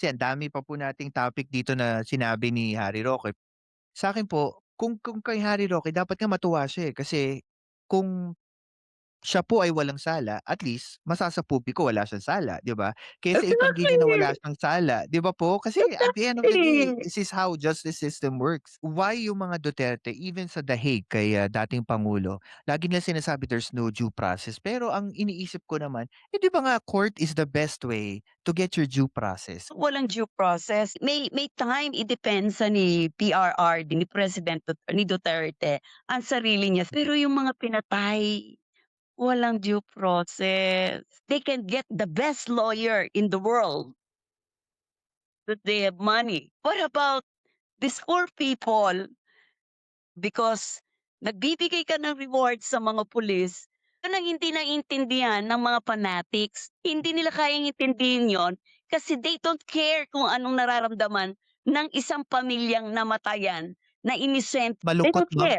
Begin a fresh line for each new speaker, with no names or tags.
Kasi ang dami pa po nating topic dito na sinabi ni Harry Roque. Sa'kin po, kung kay Harry Roque dapat nga matuwa siya, eh, kasi kung siya po ay walang sala, at least masasapubi ko wala siyang sala, 'di ba? Kaysa itanggi niya na wala
Exactly,
siyang sala, 'di ba po? Kasi at the end of the day,
exactly.
this is how justice system works. Why yung mga Duterte, even sa The Hague kay, dating pangulo, lagi nila sinasabi there's no due process. Pero ang iniisip ko naman, eh, 'di ba nga court is the best way to get your due process?
Walang due process. May time idepensa ni PRRD, ni ni Duterte ang sarili niya. Pero yung mga pinatay, walang due process. They can get the best lawyer in the world, but they have money. What about these poor people? Because nagbibigay ka ng reward sa mga pulis, yun ang hindi naiintindihan ng mga fanatics. Hindi nila kayang intindihin yon kasi they don't care kung anong nararamdaman ng isang pamilyang namatayan na innocent. They
Malungkot
don't
ba?
care.